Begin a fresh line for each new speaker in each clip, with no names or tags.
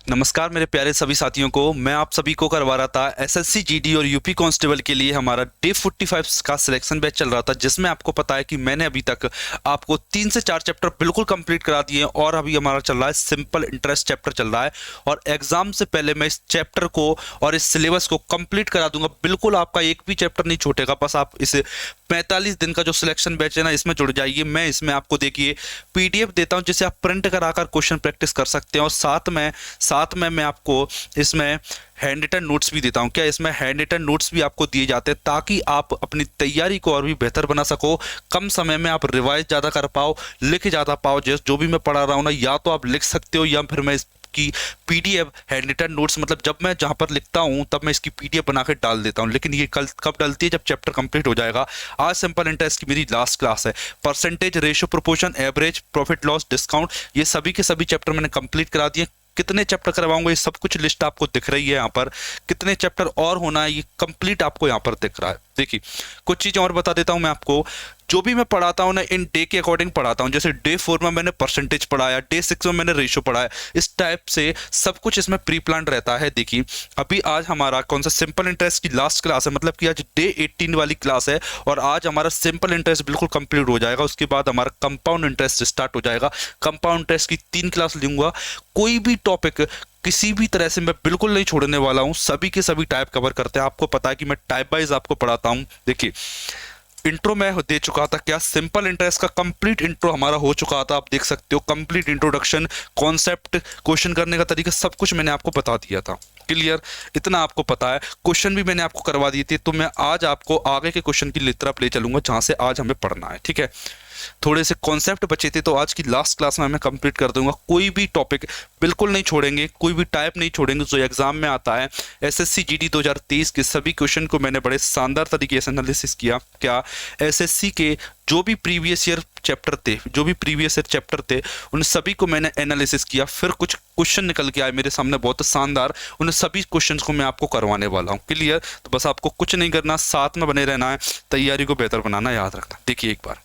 नमस्कार मेरे प्यारे सभी साथियों को। मैं आप सभी को करवा रहा था एसएससी जीडी और यूपी कांस्टेबल के लिए हमारा डे 45 का सिलेक्शन बैच चल रहा था, जिसमें आपको पता है कि मैंने अभी तक आपको 3 से 4 चैप्टर बिल्कुल कंप्लीट करा दिए हैं और अभी हमारा चल रहा है सिंपल इंटरेस्ट चैप्टर चल रहा है। और एग्जाम से पहले मैं इस चैप्टर को और इस सिलेबस को कंप्लीट करा दूंगा। बिल्कुल आपका एक भी चैप्टर नहीं छूटेगा। बस आप इसे 45 दिन का जो सिलेक्शन बैच है ना, इसमें जुड़ जाइए। मैं इसमें आपको देखिए पीडीएफ देता हूं जिसे आप प्रिंट कराकर क्वेश्चन प्रैक्टिस कर सकते हैं, और साथ में मैं आपको इसमें हैंड रिटन नोट्स भी देता हूं। क्या इसमें हैंड रिटन नोट्स भी आपको दिए जाते हैं ताकि आप अपनी तैयारी को और भी बेहतर बना सको। कम समय में आप रिवाइज ज़्यादा कर पाओ, लिख ज़्यादा पाओ। जो भी मैं पढ़ा रहा हूं ना, या तो आप लिख सकते हो या फिर मैं की पीडीएफ हैंड रिटन नोट्स, मतलब जब मैं जहां पर लिखता हूं तब मैं इसकी पीडीएफ बना के डाल देता हूं। लेकिन ये कल कब डलती है? जब चैप्टर कंप्लीट हो जाएगा। आज सिंपल इंटरेस्ट की मेरी लास्ट क्लास है। Percentage, ratio, proportion, average, profit loss, discount, ये सभी के सभी चैप्टर मैंने कंप्लीट करा दिए। कितने चैप्टर करवाऊंगा ये सब कुछ लिस्ट आपको दिख रही है यहाँ पर। कितने चैप्टर और होना है ये कंप्लीट आपको यहाँ पर दिख रहा है। देखिए कुछ चीजें और बता देता हूं मैं आपको। जो भी मैं पढ़ाता हूं ना, इन डे के अकॉर्डिंग पढ़ाता हूं। जैसे डे 4 में मैंने परसेंटेज पढ़ाया, डे 6 में मैंने रेशियो पढ़ाया। इस टाइप से सब कुछ इसमें प्री प्लान रहता है। देखिए अभी आज हमारा कौन सा सिंपल इंटरेस्ट की लास्ट क्लास है, मतलब कि आज डे 18 वाली क्लास है। और आज हमारा सिंपल इंटरेस्ट बिल्कुल कंप्लीट हो जाएगा। उसके बाद हमारा कंपाउंड इंटरेस्ट स्टार्ट हो जाएगा। कंपाउंड इंटरेस्ट की 3 क्लास लूंगा। कोई भी टॉपिक किसी भी तरह से मैं बिल्कुल नहीं छोड़ने वाला हूं। सभी के सभी टाइप कवर करते हैं। आपको पता है कि मैं टाइप वाइज आपको पढ़ाता हूं। देखिए इंट्रो में दे चुका था, क्या सिंपल इंटरेस्ट का कंप्लीट इंट्रो हमारा हो चुका था। आप देख सकते हो कंप्लीट इंट्रोडक्शन, कॉन्सेप्ट, क्वेश्चन करने का तरीका, सब कुछ मैंने आपको बता दिया था। क्लियर? इतना आपको पता है। क्वेश्चन भी मैंने आपको करवा दिए थे। तो मैं आज आपको आगे के क्वेश्चन की तरफ ले चलूंगा जहां से आज हमें पढ़ना है। ठीक है, थोड़े से कॉन्सेप्ट बचे थे तो आज की लास्ट क्लास में मैं कंप्लीट कर दूंगा। कोई भी टॉपिक बिल्कुल नहीं छोड़ेंगे, कोई भी टाइप नहीं छोड़ेंगे जो एग्जाम में आता है। एसएससी जीडी 2023 के सभी क्वेश्चन को मैंने बड़े शानदार तरीके से एनालिसिस किया। क्या एसएससी के जो भी प्रीवियस ईयर चैप्टर थे उन सभी को मैंने एनालिसिस किया। फिर कुछ क्वेश्चन निकल के आए मेरे सामने बहुत शानदार। उन सभी क्वेश्चंस को मैं आपको करवाने वाला हूं। क्लियर? तो बस आपको कुछ नहीं करना, साथ में बने रहना है, तैयारी को बेहतर बनाना याद रखना। देखिए एक बार,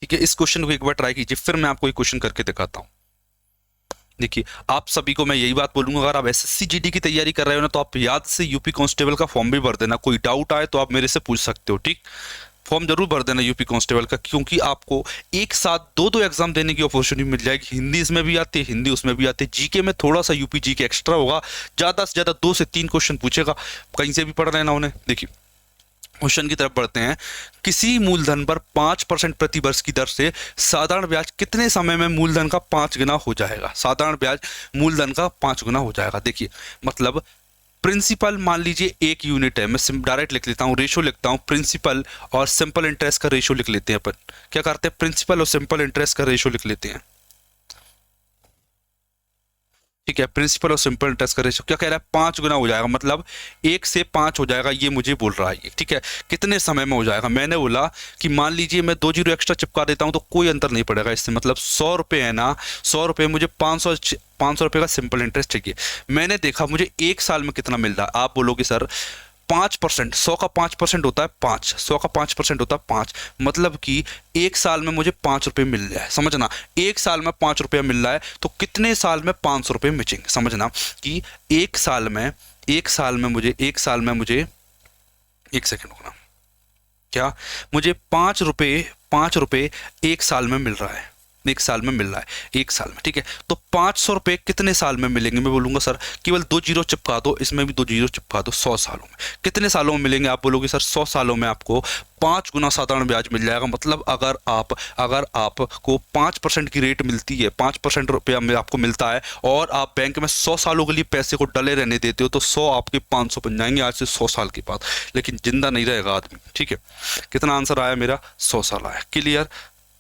ठीक है, इस क्वेश्चन को एक बार ट्राई कीजिए, फिर मैं आपको एक क्वेश्चन करके दिखाता हूं। देखिए आप सभी को मैं यही बात बोलूंगा, अगर आप एसएससी जीडी की तैयारी कर रहे हो ना, तो आप याद से यूपी कांस्टेबल का फॉर्म भी भर देना। कोई डाउट आए तो आप मेरे से पूछ सकते हो। ठीक, फॉर्म जरूर भर देना यूपी कांस्टेबल का, क्योंकि आपको एक साथ दो एग्जाम देने की अपॉर्चुनिटी मिल जाएगी। हिंदी इसमें भी आती है, हिंदी उसमें भी आती है। जीके में थोड़ा सा यूपी जीके एक्स्ट्रा होगा, ज्यादा से ज्यादा 2 से 3 क्वेश्चन पूछेगा, कहीं से भी पढ़ लेना उन्हें। देखिए क्वेश्चन की तरफ बढ़ते हैं। किसी मूलधन पर 5% प्रति वर्ष की दर से साधारण ब्याज कितने समय में मूलधन का 5 गुना हो जाएगा? साधारण ब्याज मूलधन का 5 गुना हो जाएगा। देखिए मतलब प्रिंसिपल मान लीजिए 1 यूनिट है। मैं डायरेक्ट लिख लेता हूँ, रेशो लिखता हूँ। प्रिंसिपल और सिंपल इंटरेस्ट का रेशो लिख लेते हैं। अपन क्या करते हैं, प्रिंसिपल और सिंपल इंटरेस्ट का रेशो लिख लेते हैं। ठीक है, प्रिंसिपल और सिंपल इंटरेस्ट का रेशियो क्या कह रहा है, 5 गुना हो जाएगा। मतलब 1 से 5 हो जाएगा, ये मुझे बोल रहा है ये। ठीक है, कितने समय में हो जाएगा? मैंने बोला कि मान लीजिए मैं 2 जीरो एक्स्ट्रा चिपका देता हूं तो कोई अंतर नहीं पड़ेगा इससे। मतलब 100 रुपये है ना, 100 रुपये मुझे 500 रुपये का सिंपल इंटरेस्ट चाहिए। मैंने देखा मुझे 1 साल में कितना मिल रहा है। आप बोलोगे सर 5%, 100 का 5% होता है 5, 100 का 5% होता है 5। मतलब कि 1 साल में मुझे 5 रुपये मिल रहा है। समझना, 1 साल में 5 रुपया मिल रहा है तो कितने साल में 500 रुपये मिलेंगे। समझना कि 1 साल में मुझे 1 सेकंड होना, क्या मुझे 5 रुपये 1 साल में मिल रहा है। 1 साल में मिल रहा है, 1 साल में। ठीक है, तो 500 रुपये कितने साल में मिलेंगे? मैं बोलूंगा सर केवल 2 जीरो चिपका दो, इसमें भी 2 जीरो चिपका दो। 100 सालों में कितने सालों में मिलेंगे? आप बोलोगे सर 100 सालों में आपको 5 गुना साधारण ब्याज मिल जाएगा। मतलब अगर आपको 5% की रेट मिलती है, 5% रुपया में आपको मिलता है, और आप बैंक में 100 सालों के लिए पैसे को डले रहने देते हो, तो 100 आपके 500 बन जाएंगे आज से 100 साल के बाद। लेकिन जिंदा नहीं रहेगा आदमी। ठीक है, कितना आंसर आया मेरा? 100 साल आया। क्लियर?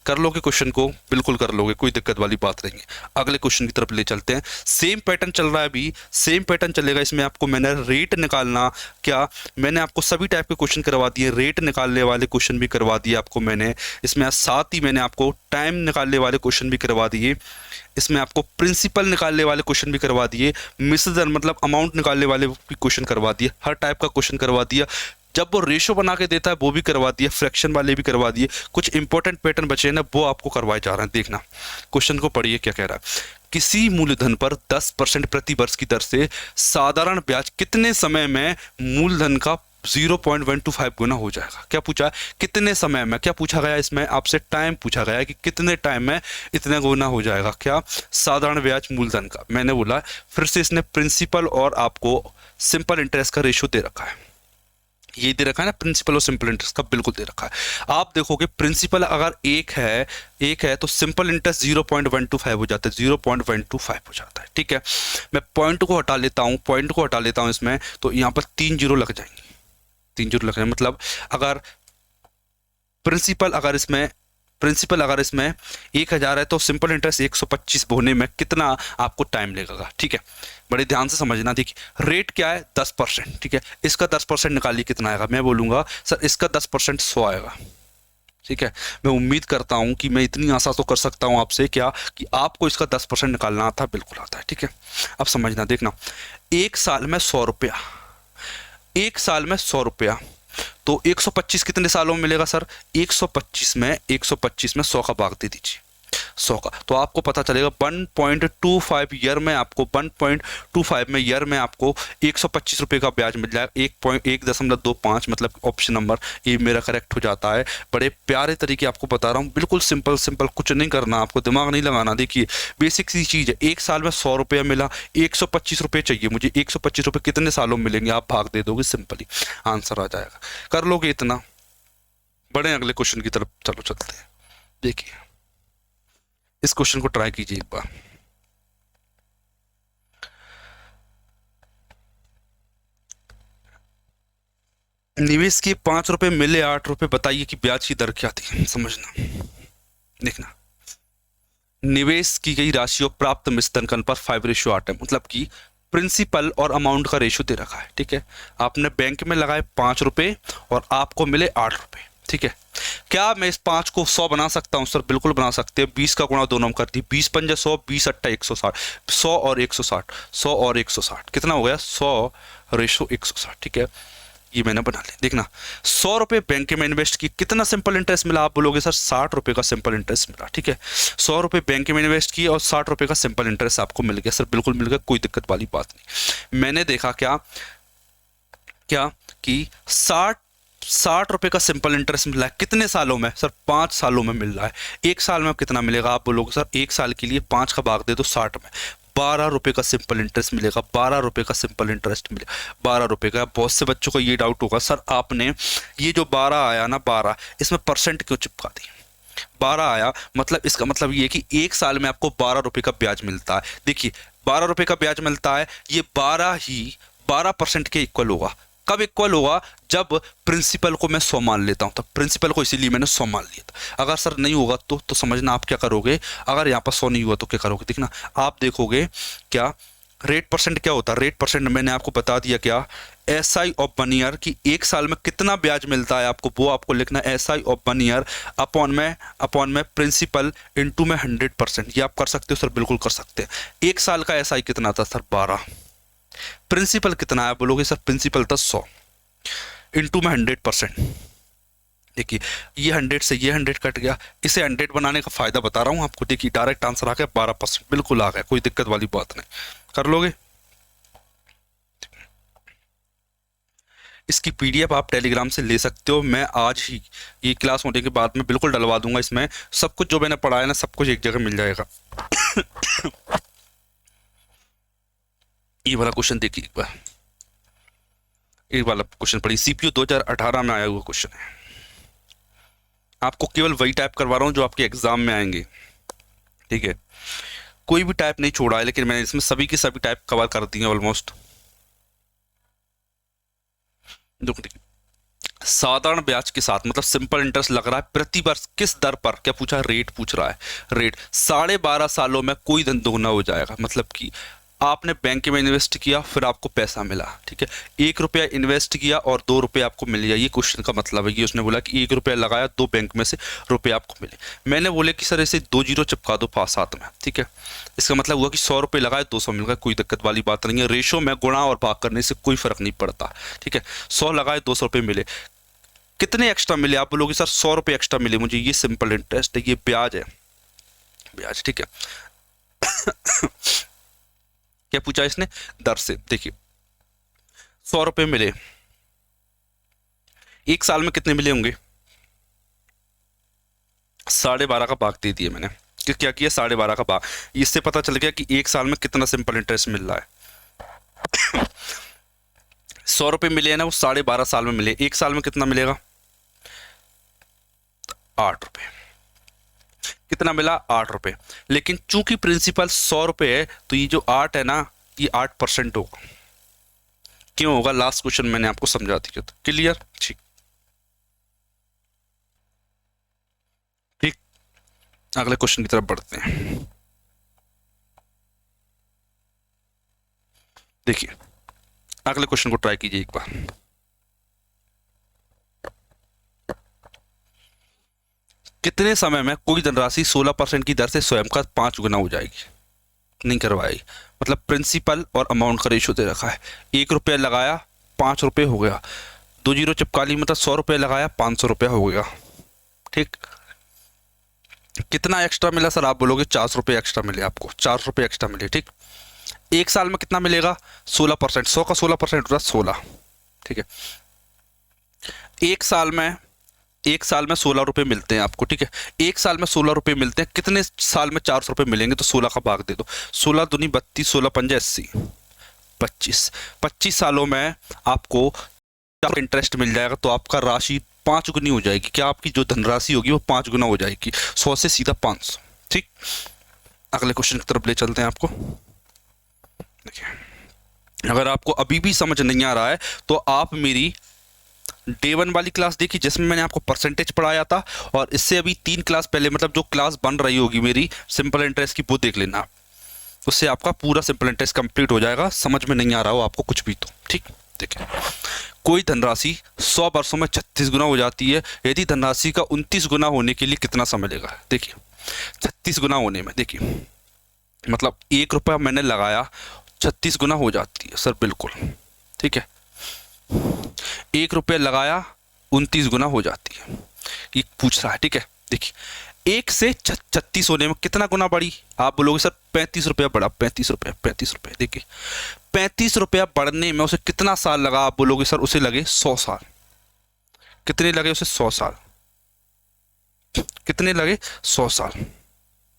कर लोगे क्वेश्चन को? बिल्कुल कर लोगे, कोई दिक्कत वाली बात नहीं है। अगले क्वेश्चन की तरफ ले चलते हैं। सेम पैटर्न चल रहा है, अभी सेम पैटर्न चलेगा। इसमें आपको मैंने रेट निकालना, क्या मैंने आपको सभी टाइप के क्वेश्चन करवा दिए, रेट निकालने वाले क्वेश्चन भी करवा दिए आपको मैंने इसमें। साथ ही मैंने आपको टाइम निकालने वाले क्वेश्चन भी करवा दिए। इसमें आपको प्रिंसिपल निकालने वाले क्वेश्चन भी करवा दिए। मिसदर मतलब अमाउंट निकालने वाले भी क्वेश्चन करवा दिए। हर टाइप का क्वेश्चन करवा दिया। जब वो रेशो बना के देता है वो भी करवा दिए, फ्रैक्शन वाले भी करवा दिए, कुछ इंपॉर्टेंट पैटर्न बचे हैं ना वो आपको करवाए जा रहे हैं। देखना क्वेश्चन को पढ़िए क्या कह रहा है। किसी मूलधन पर 10% प्रति वर्ष की दर से साधारण ब्याज कितने समय में मूलधन का 0.125 गुना हो जाएगा। क्या पूछा है? कितने समय में। क्या पूछा गया इसमें आपसे? टाइम पूछा गया है कि कितने टाइम में इतना गुना हो जाएगा क्या साधारण ब्याज मूलधन का। मैंने बोला फिर से इसने प्रिंसिपल और आपको सिंपल इंटरेस्ट का रेशियो दे रखा है, ये दे रखा है ना, प्रिंसिपल और सिंपल इंटरेस्ट का बिल्कुल दे रखा है। आप देखोगे प्रिंसिपल अगर एक है तो सिंपल इंटरेस्ट 0.125 हो जाता है, 0.125 हो जाता है। ठीक है, मैं पॉइंट को हटा लेता हूं इसमें, तो यहाँ पर 3 जीरो लग जाएंगे, 3 जीरो लग जाएंगे। मतलब अगर प्रिंसिपल अगर इसमें 1000 है तो सिंपल इंटरेस्ट 125 होने में कितना आपको टाइम लगेगा। ठीक है, बड़े ध्यान से समझना। देखिए रेट क्या है? 10%। ठीक है, इसका 10% निकालिए कितना आएगा। मैं बोलूंगा सर इसका 10% 100 आएगा। ठीक है, मैं उम्मीद करता हूं कि मैं इतनी आशा तो कर सकता हूं आपसे क्या कि आपको इसका 10% निकालना आता है, बिल्कुल आता है। ठीक है, अब समझना, देखना, एक साल में 100 रुपया, एक साल में 100 रुपया, तो 125 कितने सालों में मिलेगा सर? 125 में 100 का भाग दे दीजिए 100 का, तो आपको पता चलेगा 1.25 ईयर में आपको 1.25 में ईयर में आपको 125 रुपये का ब्याज मिल जाएगा। 1.125, मतलब ऑप्शन नंबर ए मेरा करेक्ट हो जाता है। बड़े प्यारे तरीके आपको बता रहा हूँ, बिल्कुल सिंपल, कुछ नहीं करना, आपको दिमाग नहीं लगाना। देखिए बेसिक सी चीज़ है, एक साल में 100 रुपया मिला, 125 रुपये चाहिए मुझे, 125 रुपये कितने सालों में मिलेंगे? आप भाग दे दोगे, सिंपली आंसर आ जाएगा। कर लोगे इतना? बड़े अगले क्वेश्चन की तरफ चलो चलते हैं। देखिए इस क्वेश्चन को ट्राई कीजिए एक बार। निवेश के 5 रुपए मिले 8 रुपए, बताइए कि ब्याज की दर क्या थी। समझना, देखना, निवेश की गई राशि और प्राप्त मिश्रण का अनुपात 5:8 है, मतलब कि प्रिंसिपल और अमाउंट का रेशियो दे रखा है। ठीक है, आपने बैंक में लगाए 5 रुपए और आपको मिले 8 रुपए। ठीक है, क्या मैं इस 5 को 100 बना सकता हूं? सर बिल्कुल बना सकते हैं। 20 का गुणा दोनों हम कर दी, 20 पंजा 100, 20 अट्ठा 160, 100 और 160, 100 और 160 कितना हो गया? 100:160। ठीक है, ये मैंने बना लिया। देखना, 100 रुपये बैंक में इन्वेस्ट की, कितना सिंपल इंटरेस्ट मिला? आप बोलोगे सर 60 रुपये का सिंपल इंटरेस्ट मिला। ठीक है, 100 रुपये बैंक में इन्वेस्ट की और 60 रुपये का सिंपल इंटरेस्ट आपको मिल गया। सर बिल्कुल मिल गया, कोई दिक्कत वाली बात नहीं। मैंने देखा क्या कि 60 रुपये का सिंपल इंटरेस्ट मिला है, कितने सालों में? सर 5 सालों में मिल रहा है। एक साल में कितना मिलेगा? आप बोलोगे सर एक साल के लिए 5 का भाग दे दो 60 में, 12 रुपये का सिंपल इंटरेस्ट मिलेगा। 12 रुपये का सिंपल इंटरेस्ट मिलेगा, 12 रुपये का। बहुत से बच्चों को ये डाउट होगा सर आपने ये जो 12 आया ना, 12 इसमें परसेंट क्यों चिपका दी? 12 आया मतलब इसका मतलब ये है कि एक साल में आपको 12 रुपये का ब्याज मिलता है। देखिए 12 रुपये का ब्याज मिलता है, ये 12% के इक्वल होगा। कब इक्वल होगा? जब प्रिंसिपल को मैं 100 मान लेता हूं, तब प्रिंसिपल को इसीलिए मैंने 100 मान लिया था। अगर सर नहीं होगा तो समझना आप क्या करोगे। अगर यहाँ पर 100 नहीं हुआ तो क्या करोगे? देखना, आप देखोगे क्या रेट परसेंट क्या होता है। रेट परसेंट मैंने आपको बता दिया क्या, SI ऑफ 1 ईयर की एक साल में कितना ब्याज मिलता है आपको, वो आपको लिखना है। SI ऑफ 1 ईयर अपॉन में प्रिंसिपल इंटू में 100%। ये आप कर सकते हो सर, बिल्कुल कर सकते हैं। एक साल का SI कितना था सर? 12। प्रिंसिपल कितना है? बोलोगे सर प्रिंसिपल था 100 इंटू में 100%। देखिए ये 100 से ये 100 कट गया, इसे 100 बनाने का फायदा बता रहा हूं आपको। देखिए डायरेक्ट आंसर आ गया 12%, बिल्कुल आ गया, कोई दिक्कत वाली बात नहीं। कर लोगे? इसकी PDF आप टेलीग्राम से ले सकते हो। मैं आज ही ये क्लास होने के बाद में बिल्कुल डलवा दूंगा इसमें। सब कुछ जो मैंने पढ़ाया ना, सब कुछ एक जगह मिल जाएगा। ये वाला क्वेश्चन देखिए एक बार, ये वाला क्वेश्चन पढ़िए। CPU 2018 में आया हुआ क्वेश्चन है। आपको केवल वही टाइप करवा रहा हूं जो आपके एग्जाम में आएंगे। ठीक है, कोई भी टाइप नहीं छोड़ा है, लेकिन मैंने इसमें सभी के सभी टाइप कवर कर दिए ऑलमोस्ट। साधारण ब्याज के साथ मतलब सिंपल इंटरेस्ट लग रहा है प्रति वर्ष किस दर पर। क्या पूछा? रेट पूछ रहा है। रेट 12.5 सालों में कोई धन दोगुना हो जाएगा, मतलब कि आपने बैंक में इन्वेस्ट किया, फिर आपको पैसा मिला, ठीक है। 1 रुपया इन्वेस्ट किया और 2 रुपये आपको मिल गया, ये क्वेश्चन का मतलब है कि उसने बोला कि 1 रुपया लगाया, 2 बैंक में से रुपये आपको मिले। मैंने बोले कि सर ऐसे 2 जीरो चिपका दो पास साथ में, ठीक है। इसका मतलब हुआ कि 100 रुपये लगाए 200 मिल गए, कोई दिक्कत वाली बात नहीं है। रेशो में गुणा और भाग करने से कोई फर्क नहीं पड़ता, ठीक है। 100 लगाए 200 रुपये मिले। कितने एक्स्ट्रा मिले? आप बोलोगे सर 100 रुपये एक्स्ट्रा मिले मुझे, ये सिंपल इंटरेस्ट है, ये ब्याज है, ब्याज, ठीक है। क्या पूछा इसने? दर से। देखिए 100 रुपये मिले, 1 साल में कितने मिले होंगे? 12.5 का भाग दे दिया मैंने। क्या किया? 12.5 का भाग। इससे पता चल गया कि 1 साल में कितना सिंपल इंटरेस्ट मिल रहा है। 100 रुपये मिले हैं ना, वो 12.5 साल में मिले, 1 साल में कितना मिलेगा? 8 रुपये। कितना मिला? 8 रुपये। लेकिन चूंकि प्रिंसिपल 100 रुपये है, तो ये जो 8 है ना, ये 8% होगा। क्यों होगा? लास्ट क्वेश्चन मैंने आपको समझा दिया था। क्लियर? ठीक ठीक। अगले क्वेश्चन की तरफ बढ़ते हैं। देखिए अगले क्वेश्चन को ट्राई कीजिए एक बार। कितने समय में कोई धनराशि 16% की दर से स्वयं का 5 गुना हो जाएगी? नहीं करवाएगी। मतलब प्रिंसिपल और अमाउंट का रेशो दे रखा है। 1 रुपया लगाया 5 रुपये हो गया, 2 जीरो चिपका ली, मतलब 100 रुपये लगाया 500 रुपया हो गया, ठीक। कितना एक्स्ट्रा मिला सर? आप बोलोगे 400 रुपये एक्स्ट्रा मिले आपको, 400 रुपये एक्स्ट्रा मिले, ठीक। 1 साल में कितना मिलेगा? 16%। 100 का 16% होता है 16, ठीक है। एक साल में 16 रुपये मिलते हैं आपको, ठीक है। 1 साल में 16 रुपये मिलते हैं। कितने साल में 400 रुपये मिलेंगे? तो 16 का भाग दे दो। 16 दूनी 32, 16 पंजे 80, 25। 25 सालों में आपको इंटरेस्ट मिल जाएगा, तो आपका राशि 5 गुनी हो जाएगी। क्या आपकी जो धनराशि होगी वो 5 गुना हो जाएगी, 100 से सीधा 500, ठीक। अगले क्वेश्चन की तरफ ले चलते हैं आपको। देखिए अगर आपको अभी भी समझ नहीं आ रहा है तो आप मेरी डे 1 वाली क्लास देखी, जिसमें मैंने आपको परसेंटेज पढ़ाया था, और इससे अभी 3 क्लास पहले, मतलब जो क्लास बन रही होगी मेरी सिंपल इंटरेस्ट की, वो देख लेना। उससे आपका पूरा सिंपल इंटरेस्ट कंप्लीट हो जाएगा, समझ में नहीं आ रहा हो आपको कुछ भी तो, ठीक। देखिए कोई धनराशि 100 वर्षों में 36 गुना हो जाती है। यदि धनराशि का 29 गुना होने के लिए कितना समय लगेगा? देखिए 36 गुना होने में, देखिए मतलब 1 रुपया मैंने लगाया, 36 गुना हो जाती है सर, बिल्कुल, ठीक है। 1 रुपया लगाया 29 गुना हो जाती है, ये पूछ रहा है, ठीक है। देखिए 1 से 36 होने में कितना गुना बढ़ी? आप बोलोगे सर 35 रुपया बढ़ा, 35 रुपया, 35 रुपये। देखिए 35 रुपया बढ़ने में उसे कितना साल लगा? आप बोलोगे सर उसे लगे 100 साल। कितने लगे उसे? 100 साल। कितने लगे? 100 साल,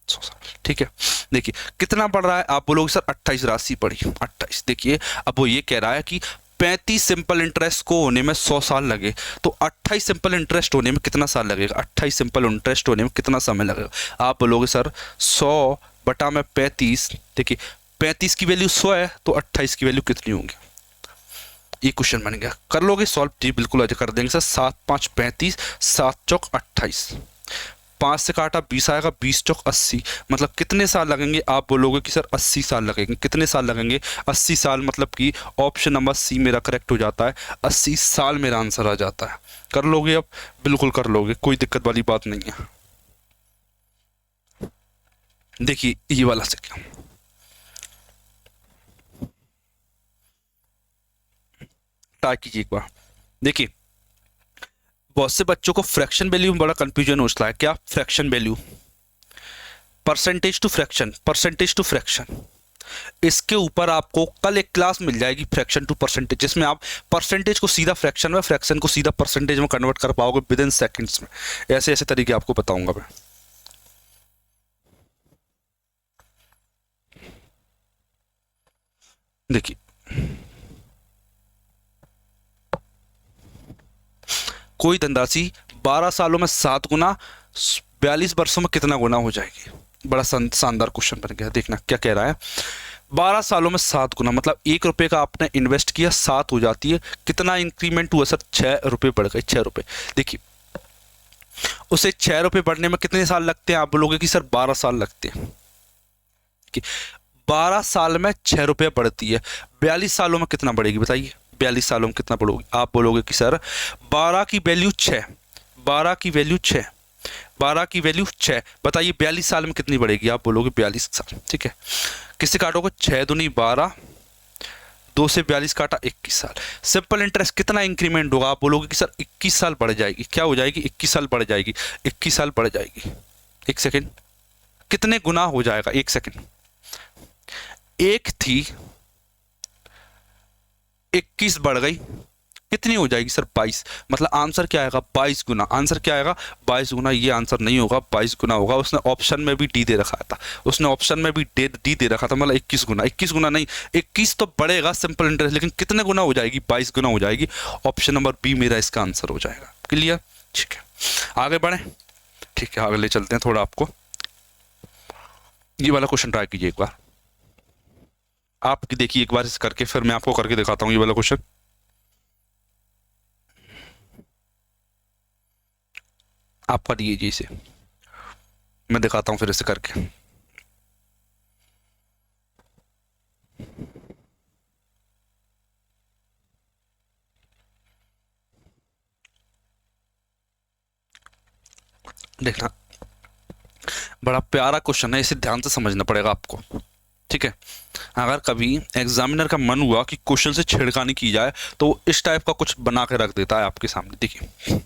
100 साल, ठीक है। देखिए कितना बढ़ रहा है? आप बोलोगे सर 28 राशि बढ़ी, 28। देखिए अब वो ये कह रहा है कि 35 सिंपल इंटरेस्ट को होने में 100 साल लगे, तो 28 सिंपल इंटरेस्ट होने में कितना साल लगेगा? 28 सिंपल इंटरेस्ट होने में कितना समय लगेगा? आप बोलोगे सर 100 बटा में 35। देखिए 35 की वैल्यू 100 है, तो 28 की वैल्यू कितनी होगी? ये क्वेश्चन बन गया। कर लोगे सॉल्व? जी बिल्कुल कर देंगे सर। 7 5 35, 7 चौक 28, 5 से काटा 20 आएगा, 20 चौक 80। मतलब कितने साल लगेंगे? आप बोलोगे कि सर 80 साल लगेंगे। कितने साल लगेंगे? 80 साल। मतलब कि ऑप्शन नंबर सी मेरा करेक्ट हो जाता है, 80 साल मेरा आंसर आ जाता है। कर लोगे अब? बिल्कुल कर लोगे, कोई दिक्कत वाली बात नहीं है। देखिए ये वाला से क्या, ट्राई कीजिए एक बार। देखिए बहुत से बच्चों को फ्रैक्शन वैल्यू में बड़ा कंफ्यूजन होता है। क्या? Fraction value, percentage to fraction, percentage to fraction. इसके ऊपर आपको कल एक क्लास मिल जाएगी, फ्रैक्शन टू परसेंटेज, जिसमें आप परसेंटेज को सीधा फ्रैक्शन में, फ्रैक्शन को सीधा परसेंटेज में कन्वर्ट कर पाओगे विद इन सेकेंड्स में। ऐसे ऐसे तरीके आपको बताऊंगा मैं। देखिए कोई धनराशि 12 सालों में 7 गुना, 42 वर्षों में कितना गुना हो जाएगी? बड़ा शानदार क्वेश्चन बन गया। देखना क्या कह रहा है। 12 सालों में 7 गुना, मतलब 1 रुपये का आपने इन्वेस्ट किया, 7 हो जाती है। कितना इंक्रीमेंट हुआ सर? 6 रुपये बढ़ गए, 6 रुपये। देखिए उसे 6 रुपये बढ़ने में कितने साल लगते हैं? आप बोलोगे कि सर 12 साल लगते हैं। 12 साल में 6 रुपये बढ़ती है, 42 सालों में कितना बढ़ेगी बताइए? 42 सालों में कितना बढ़ोगी? आप बोलोगे कि सर 12 की वैल्यू 6, 12 की वैल्यू 6, 12 की वैल्यू 6, बताइए 42 साल में कितनी बढ़ेगी? आप बोलोगे 42 साल। ठीक है, किससे काटोगे? 6 दूनी 12, 2 से 42 काटा 21 साल। सिंपल इंटरेस्ट कितना इंक्रीमेंट होगा? आप बोलोगे कि सर 21 साल बढ़ जाएगी। क्या हो जाएगी? 21 साल बढ़ जाएगी, 21 साल बढ़ जाएगी। एक सेकेंड, कितने गुना हो जाएगा? एक सेकेंड, एक थी 21 बढ़ गई, कितनी हो जाएगी सर? 22। मतलब आंसर क्या आएगा? 22 गुना। आंसर क्या आएगा? 22 गुना। ये आंसर नहीं होगा, 22 गुना होगा। उसने ऑप्शन में भी डी दे रखा था, उसने ऑप्शन में भी डी दे रखा था, मतलब 21 गुना। 21 गुना नहीं, 21 तो बढ़ेगा सिंपल इंटरेस्ट, लेकिन कितने गुना हो जाएगी? 22 गुना हो जाएगी। ऑप्शन नंबर बी मेरा इसका आंसर हो जाएगा। क्लियर? ठीक है, आगे बढ़े। ठीक है, आगे ले चलते हैं थोड़ा आपको। ये वाला क्वेश्चन ट्राई कीजिए एक बार, आपकी देखिए एक बार इस करके, फिर मैं आपको करके दिखाता हूँ ये वाला क्वेश्चन। आप करिए जी इसे, मैं दिखाता हूं फिर इसे करके। देखना, बड़ा प्यारा क्वेश्चन है, इसे ध्यान से समझना पड़ेगा आपको। ठीक है, अगर कभी एग्जामिनर का मन हुआ कि क्वेश्चन से छेड़खानी की जाए तो वो इस टाइप का कुछ बना के रख देता है आपके सामने। देखिए,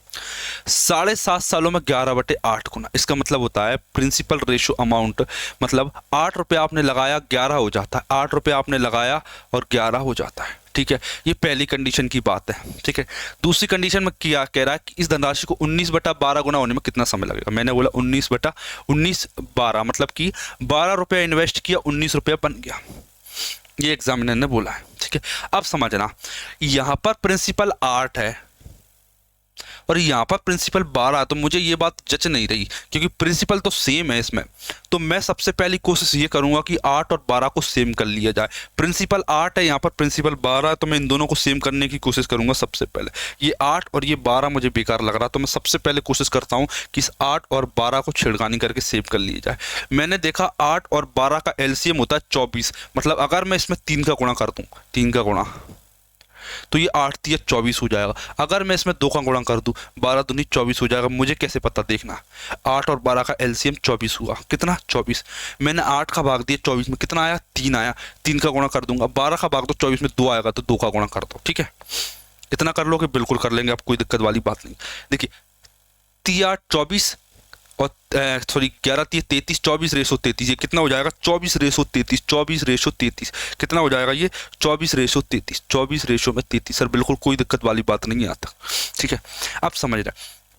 7.5 सालों में 11/8 गुना, इसका मतलब होता है प्रिंसिपल रेशो अमाउंट, मतलब 8 रुपये आपने लगाया 11 हो जाता है, 8 रुपये आपने लगाया और 11 हो जाता है। ठीक है, ये पहली कंडीशन की बात है। ठीक है, दूसरी कंडीशन में क्या कह रहा है कि इस धनराशि को 19/12 गुना होने में कितना समय लगेगा? मैंने बोला 19/12, मतलब कि 12 रुपया इन्वेस्ट किया, 19 रुपया बन गया, ये एग्जामिनर ने बोला है। ठीक है, अब समझना, यहां पर प्रिंसिपल 8 है और यहाँ पर प्रिंसिपल 12 है, तो मुझे ये बात जच नहीं रही, क्योंकि प्रिंसिपल तो सेम है इसमें। तो मैं सबसे पहली कोशिश ये करूंगा कि 8 और 12 को सेम कर लिया जाए। प्रिंसिपल 8 है, यहाँ पर प्रिंसिपल 12 है, तो मैं इन दोनों को सेम करने की कोशिश करूंगा सबसे पहले। ये 8 और ये 12 मुझे बेकार लग रहा, तो मैं सबसे पहले कोशिश करता हूँ कि इस 8 और 12 को छेड़खानी करके सेव कर लिया जाए। मैंने देखा 8 और 12 का एलसीएम होता है 24, मतलब अगर मैं इसमें 3 का गुणा कर दूँ, 3 का गुणा, तो ये 8 3 24 हो जाएगा। अगर मैं इसमें 2 का गुणा कर दूं, 12 दूनी 24 हो जाएगा। मुझे कैसे पता? देखना, 8 और 12 का एलसीएम 24 हुआ, कितना? 24। मैंने 8 का भाग दिया 24 में, कितना आया? 3 आया, 3 का गुणा कर दूंगा। 12 का भाग दो 24 में, 2 आएगा, तो 2 का गुणा कर दो। ठीक है, इतना कर लोगे? बिल्कुल कर लेंगे, अब कोई दिक्कत वाली बात नहीं। देखिए, 3 24 और सॉरी 11 3 33, 24/33, ये कितना हो जाएगा? 24/33, 24/33 कितना हो जाएगा? ये 24/33, 24/33। सर बिल्कुल कोई दिक्कत वाली बात नहीं आता। ठीक है, अब समझ रहे,